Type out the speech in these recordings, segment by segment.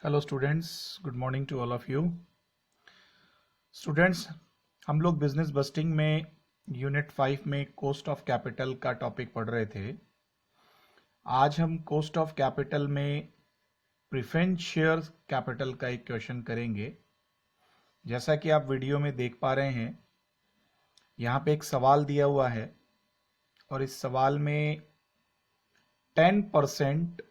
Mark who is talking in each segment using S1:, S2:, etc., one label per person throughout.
S1: Hello students, good morning to all of you. Students, हम लोग business busting में unit 5 में कॉस्ट ऑफ कैपिटल का टॉपिक पढ़ रहे थे। आज हम कॉस्ट ऑफ कैपिटल में प्रेफरेंस शेयर कैपिटल का एक क्वेश्चन करेंगे। जैसा कि आप वीडियो में देख पा रहे हैं, यहाँ पे एक सवाल दिया हुआ है और इस सवाल में 10%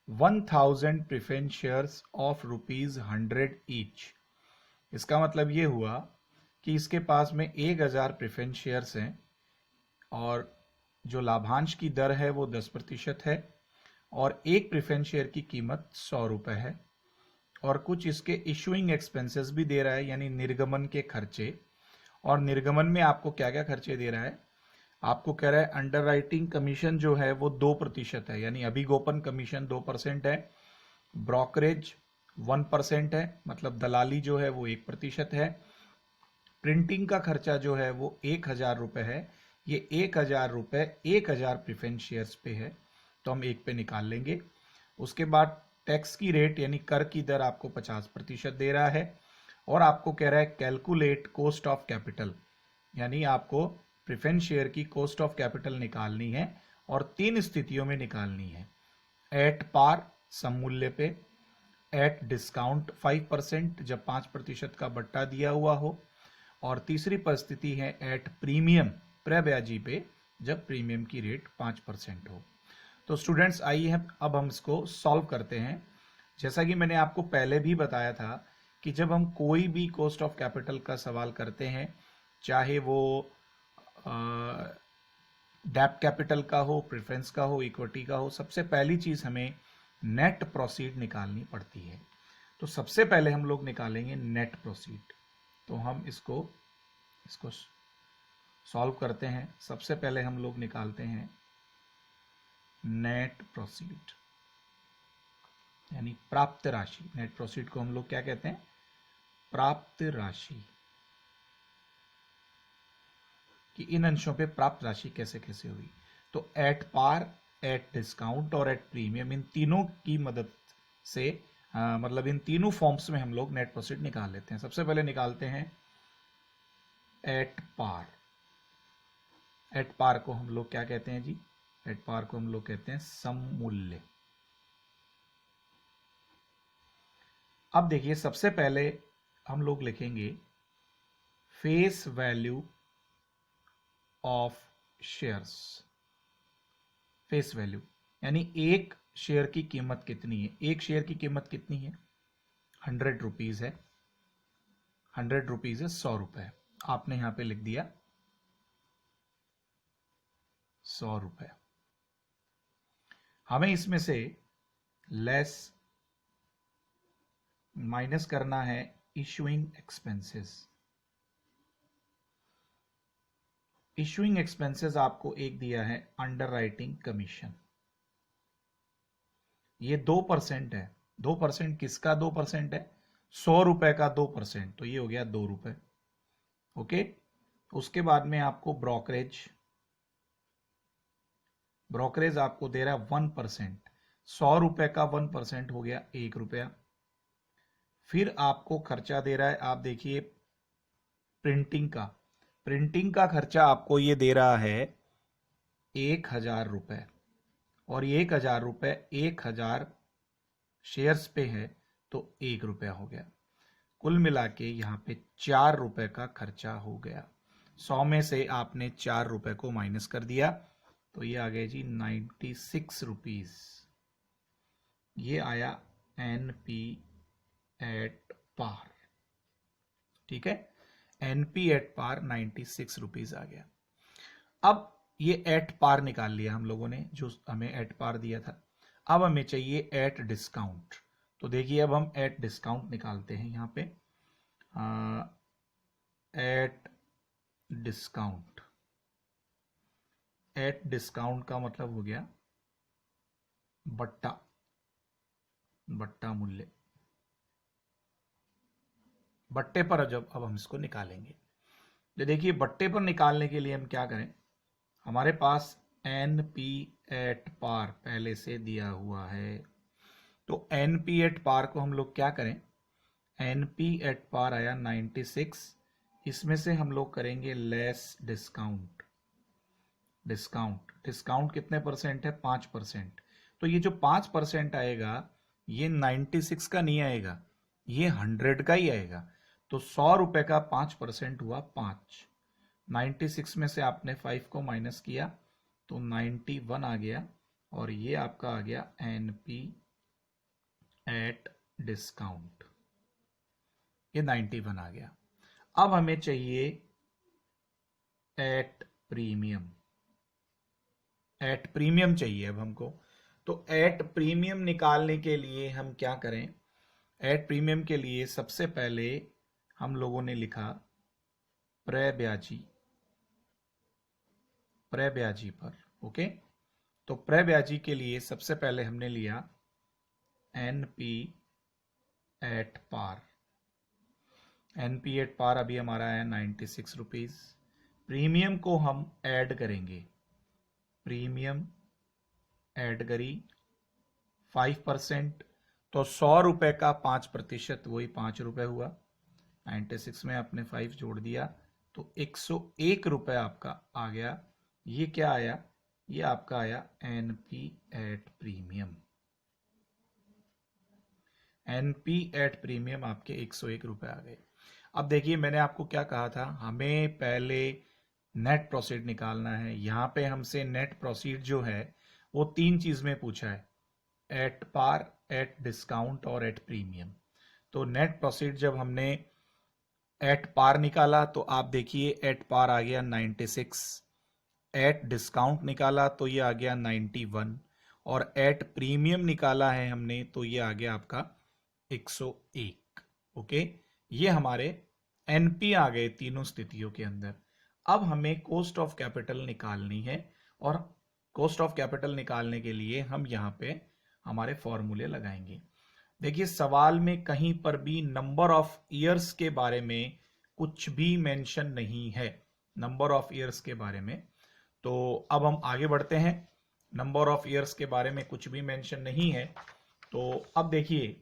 S1: 1000 प्रेफरेंस शेयर्स ऑफ ₹100 ईच। इसका मतलब ये हुआ कि इसके पास में 1000 प्रेफरेंस शेयर्स हैं और जो लाभांश की दर है वो 10% है और एक प्रेफरेंस शेयर की कीमत 100 रुपये है और कुछ इसके इशूइंग एक्सपेंसेस भी दे रहा है, यानी निर्गमन के खर्चे। और निर्गमन में आपको क्या क्या खर्चे दे रहा है, आपको कह रहा है अंडर राइटिंग कमीशन जो है वो 2% है, यानी अभिगोपन कमीशन 2% है, ब्रोकरेज 1% है, मतलब दलाली जो है वो 1% है, प्रिंटिंग का खर्चा जो है वो 1000 रुपये है। ये 1000 रुपये 1000 प्रेफरेंस शेयर्स पे है, तो हम एक पे निकाल लेंगे। उसके बाद टैक्स की रेट यानी कर की दर आपको 50% दे रहा है और आपको कह रहा है कैलकुलेट कॉस्ट ऑफ कैपिटल, यानी आपको प्रेफरेंस शेयर की कॉस्ट ऑफ कैपिटल निकालनी है और 3 स्थितियों में निकालनी है। एट पार सममूल्य पे, एट डिस्काउंट 5% जब 5% का बट्टा दिया हुआ हो, और तीसरी परिस्थिति है एट प्रीमियम प्रब्याजी पे जब प्रीमियम की रेट 5% हो। तो स्टूडेंट्स आइए अब हम इसको सॉल्व करते हैं। जैसा कि मैंने आपको पहले भी बताया था कि जब हम कोई भी कॉस्ट ऑफ कैपिटल का सवाल करते हैं, चाहे वो डैप कैपिटल का हो, प्रेफरेंस का हो, इक्विटी का हो, सबसे पहली चीज हमें नेट प्रोसीड निकालनी पड़ती है। तो सबसे पहले हम लोग निकालेंगे नेट प्रोसीड। तो हम इसको सॉल्व करते हैं। सबसे पहले हम लोग निकालते हैं नेट प्रोसीड यानी प्राप्त राशि। नेट प्रोसीड को हम लोग क्या कहते हैं? प्राप्त राशि, कि इन अंशों पे प्राप्त राशि कैसे कैसे हुई। तो एट पार, एट डिस्काउंट और एट प्रीमियम, इन तीनों की मदद से मतलब इन तीनों फॉर्म्स में हम लोग नेट प्रोसीड निकाल लेते हैं। सबसे पहले निकालते हैं एट पार। एट पार को हम लोग क्या कहते हैं जी? एट पार को हम लोग कहते हैं सममूल्य। अब देखिए, सबसे पहले हम लोग लिखेंगे face value of shares. Face value यानी एक शेयर की कीमत कितनी है। एक शेयर की कीमत कितनी है? 100 रुपीज है। 100 रुपीज है 100 रुपए। आपने यहां पे लिख दिया 100 रुपए। हमें इसमें से लेस माइनस करना है इशूइंग एक्सपेंसेस। इशूइंग एक्सपेंसेस आपको एक दिया है अंडर राइटिंग कमीशन, ये 2% है। 2% किसका 2% है? 100 रुपए का 2%, तो ये हो गया 2 रुपए। ओके। उसके बाद में आपको ब्रोकरेज, ब्रोकरेज आपको दे रहा है 1%। 100 रुपए का 1% हो गया 1 रुपया। फिर आपको खर्चा दे रहा है, आप देखिए प्रिंटिंग का, प्रिंटिंग का खर्चा आपको ये दे रहा है 1000 रुपए, और ये 1000 रुपए 1000 शेयर्स पे है तो 1 रुपया हो गया। कुल मिला के यहां पे 4 रुपए का खर्चा हो गया। 100 में से आपने 4 रुपए को माइनस कर दिया, तो ये आ गया जी 96 रुपीज। ये आया एनपी एट पार। ठीक है, एनपी एट पार 96 रुपीज आ गया। अब ये एट पार निकाल लिया हम लोगों ने, जो हमें एट पार दिया था। अब हमें चाहिए एट डिस्काउंट। तो देखिए, अब हम एट डिस्काउंट निकालते हैं यहां पे। एट डिस्काउंट, एट डिस्काउंट का मतलब हो गया बट्टा, बट्टा मूल्य। बट्टे पर जब अब हम इसको निकालेंगे, तो देखिए बट्टे पर निकालने के लिए हम क्या करें, हमारे पास एन पी एट पार पहले से दिया हुआ है। तो एनपी एट पार को हम लोग क्या करें, एनपी एट पार आया 96, इसमें से हम लोग करेंगे लेस डिस्काउंट। डिस्काउंट कितने परसेंट है, 5%। तो ये जो 5% आएगा ये 96 का नहीं आएगा, ये 100 का ही आएगा। तो 100 रुपए का 5% हुआ 5। 96 में से आपने 5 को माइनस किया तो 91 आ गया, और ये आपका आ गया एनपी एट डिस्काउंट, ये 91 आ गया। अब हमें चाहिए एट प्रीमियम, एट प्रीमियम चाहिए अब हमको। तो एट प्रीमियम निकालने के लिए हम क्या करें, एट प्रीमियम के लिए सबसे पहले हम लोगों ने लिखा प्रब्याजी, प्रब्याजी पर, ओके। तो प्रब्याजी के लिए सबसे पहले हमने लिया NP at par. NP at par अभी हमारा है 96 रुपीज। प्रीमियम को हम ऐड करेंगे, प्रीमियम ऐड करी 5%, तो 100 रुपए का 5%, वही 5 रुपए हुआ। 96 में आपने 5 जोड़ दिया तो 101 रुपए आपका आ गया। ये क्या आया, ये आपका आया NP at premium. NP at premium आपके 101 रुपए आ गए। अब देखिए मैंने आपको क्या कहा था, हमें पहले नेट प्रोसीड निकालना है। यहां पे हमसे नेट प्रोसीड जो है वो 3 चीज में पूछा है, एट पार, एट डिस्काउंट और एट प्रीमियम। तो नेट प्रोसीड जब हमने एट पार निकाला तो आप देखिए एट पार आ गया 96, एट डिस्काउंट निकाला तो ये आ गया 91, और एट प्रीमियम निकाला है हमने तो ये आ गया आपका 101। ओके, ये हमारे एनपी आ गए तीनों स्थितियों के अंदर। अब हमें कॉस्ट ऑफ कैपिटल निकालनी है, और कॉस्ट ऑफ कैपिटल निकालने के लिए हम यहां पे हमारे फॉर्मूले लगाएंगे। देखिए सवाल में कहीं पर भी नंबर ऑफ ईयर्स के बारे में कुछ भी मेंशन नहीं है, नंबर ऑफ ईयर्स के बारे में। तो अब हम आगे बढ़ते हैं, नंबर ऑफ ईयर्स के बारे में कुछ भी मेंशन नहीं है। तो अब देखिए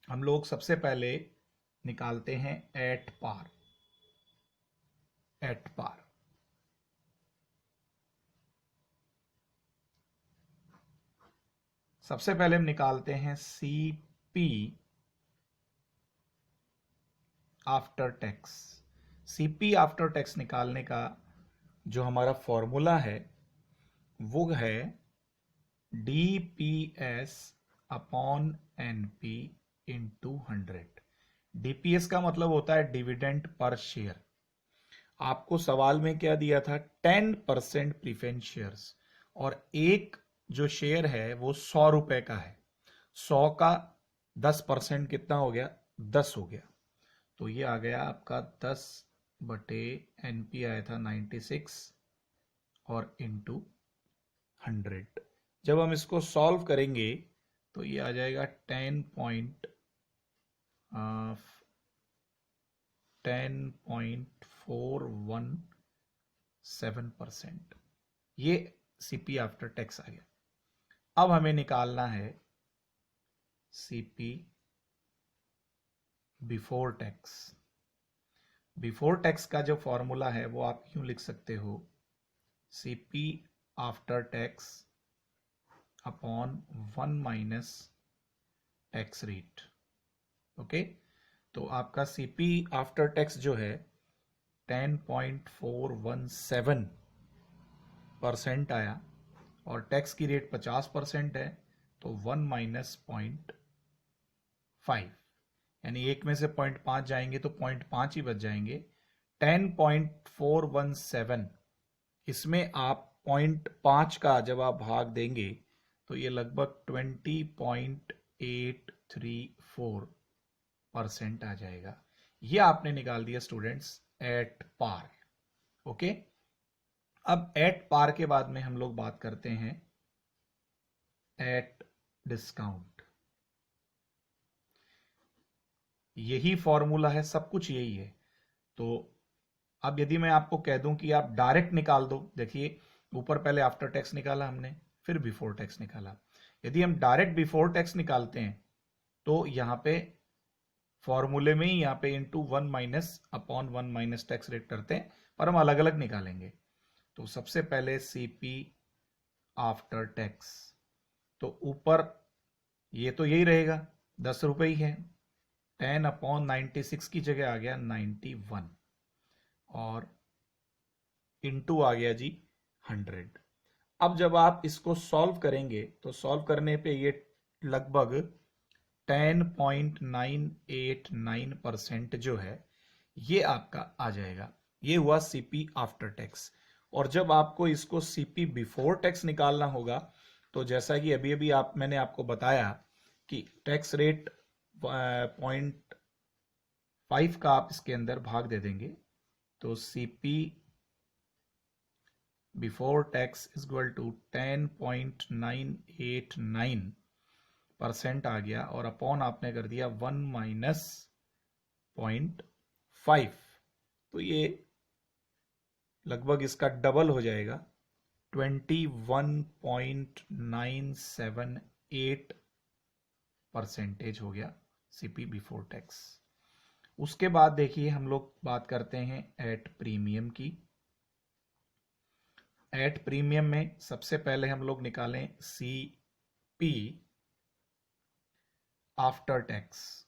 S1: हम लोग सबसे पहले निकालते हैं एट पार, एट पार। सबसे पहले हम निकालते हैं CP after tax. CP after tax निकालने का जो हमारा फॉर्मूला है वो है DPS upon NP into 100। DPS का मतलब होता है डिविडेंड पर शेयर। आपको सवाल में क्या दिया था, 10% प्रीफरेंस शेयर्स, और एक जो शेयर है वो 100 रुपए का है। 100 का 10% कितना हो गया, 10 हो गया। तो ये आ गया आपका 10 बटे एनपी आया था 96 और इंटू 100। जब हम इसको सॉल्व करेंगे तो ये आ जाएगा 10.417%। ये सीपी आफ्टर टैक्स आ गया। अब हमें निकालना है CP before tax. Before tax का जो फॉर्मूला है वो आप यूं लिख सकते हो, CP after tax upon 1 minus tax rate. Okay, तो आपका सीपी आफ्टर टैक्स जो है 10.417% आया, और टैक्स की रेट 50% है, तो 1 माइनस 0.5, यानी एक में से 0.5 जाएंगे तो 0.5 ही बच जाएंगे। 10.417, इसमें आप 0.5 का जब आप भाग देंगे तो ये लगभग 20.834% आ जाएगा। ये आपने निकाल दिया स्टूडेंट्स एट पार। ओके, अब एट पार के बाद में हम लोग बात करते हैं एट डिस्काउंट। यही फॉर्मूला है, सब कुछ यही है। तो अब यदि मैं आपको कह दूं कि आप डायरेक्ट निकाल दो, देखिए ऊपर पहले आफ्टर टैक्स निकाला हमने, फिर बिफोर टैक्स निकाला, यदि हम डायरेक्ट बिफोर टैक्स निकालते हैं तो यहाँ पे फॉर्मूले में ही यहाँ पे इंटू 1 - टैक्स रेट करते हैं, पर हम अलग अलग निकालेंगे। तो सबसे पहले सीपी आफ्टर टैक्स, तो ऊपर ये तो यही रहेगा, 10 रुपए ही है, 10/96 की जगह आ गया 91 और इंटू आ गया जी 100। अब जब आप इसको सॉल्व करेंगे तो सॉल्व करने पे ये लगभग 10.989% जो है ये आपका आ जाएगा। ये हुआ सीपी आफ्टर टैक्स। और जब आपको इसको सीपी बिफोर टैक्स निकालना होगा तो जैसा कि अभी अभी मैंने आपको बताया कि टैक्स रेट 0.5 का आप इसके अंदर भाग दे देंगे, तो CP before tax is equal to 10.989% आ गया और अपॉन आपने कर दिया 1 - 0.5, तो ये लगभग इसका डबल हो जाएगा, 21.978% हो गया सीपी बिफोर टैक्स। उसके बाद देखिए हम लोग बात करते हैं एट प्रीमियम की। एट प्रीमियम में सबसे पहले हम लोग निकालें CP after tax.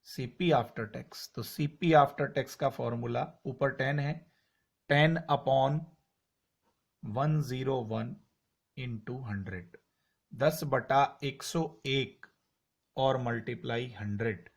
S1: CP after tax, तो सीपी आफ्टर टैक्स का फॉर्मूला ऊपर 10 है, 10/101 इंटू 100, 10/101 और मल्टीप्लाई 100,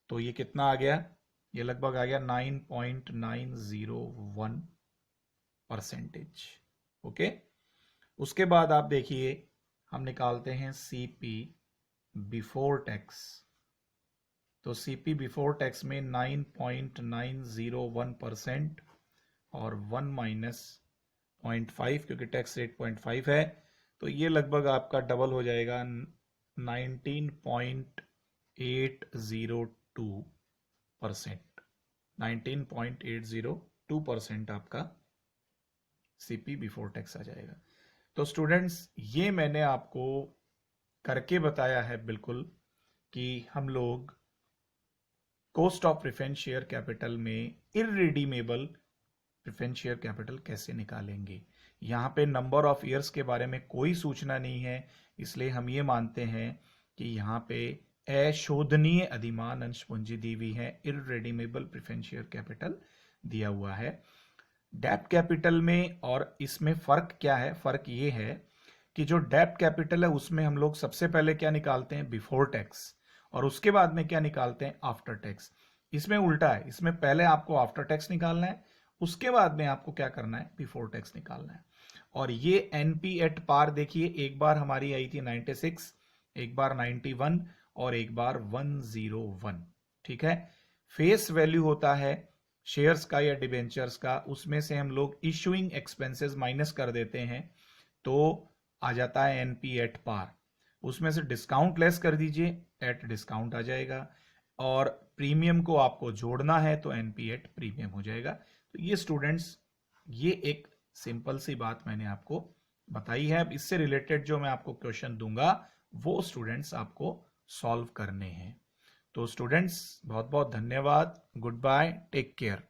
S1: तो ये कितना आ गया, ये लगभग आ गया 9.901%। ओके, उसके बाद आप देखिए हम निकालते हैं सीपी बिफोर टैक्स। तो सीपी बिफोर टैक्स में 9.901% और 1 - 0.5, क्योंकि टैक्स रेट 0.5 है, तो ये लगभग आपका डबल हो जाएगा 19.802%। 19.802% आपका सीपी बिफोर टैक्स आ जाएगा। तो स्टूडेंट्स, ये मैंने आपको करके बताया है बिल्कुल कि हम लोग cost of preference share capital में इररिडीमेबल प्रेफरेंस शेयर कैपिटल कैसे निकालेंगे। यहाँ पे नंबर ऑफ ईयर्स के बारे में कोई सूचना नहीं है, इसलिए हम ये मानते हैं कि यहाँ पे अशोधनीय अधिमान अंश पूंजी दी हुई है, इररिडीमेबल प्रेफरेंस शेयर कैपिटल दिया हुआ है। डेब्ट कैपिटल में और इसमें फर्क क्या है, फर्क ये है कि जो डेब्ट कैपिटल है उसमें हम लोग सबसे पहले क्या निकालते हैं, बिफोर टैक्स, और उसके बाद में क्या निकालते हैं, आफ्टर टैक्स। इसमें उल्टा है, इसमें पहले आपको आफ्टर टैक्स निकालना है, उसके बाद में आपको क्या करना है, बिफोर टैक्स निकालना है। और ये एनपी एट पार देखिए, एक बार हमारी आई थी 96, एक बार 91 और एक बार 101। ठीक है, फेस वैल्यू होता है शेयर्स का या डिबेंचर्स का, उसमें से हम लोग इशूइंग एक्सपेंसेस माइनस कर देते हैं तो आ जाता है एनपी एट पार। उसमें से डिस्काउंट लेस कर दीजिए, एट डिस्काउंट आ जाएगा, और प्रीमियम को आपको जोड़ना है तो एनपी एट प्रीमियम हो जाएगा। तो ये स्टूडेंट्स, ये एक सिंपल सी बात मैंने आपको बताई है। अब इससे रिलेटेड जो मैं आपको क्वेश्चन दूंगा वो स्टूडेंट्स आपको सॉल्व करने हैं। तो स्टूडेंट्स, बहुत बहुत धन्यवाद, गुड बाय, टेक केयर।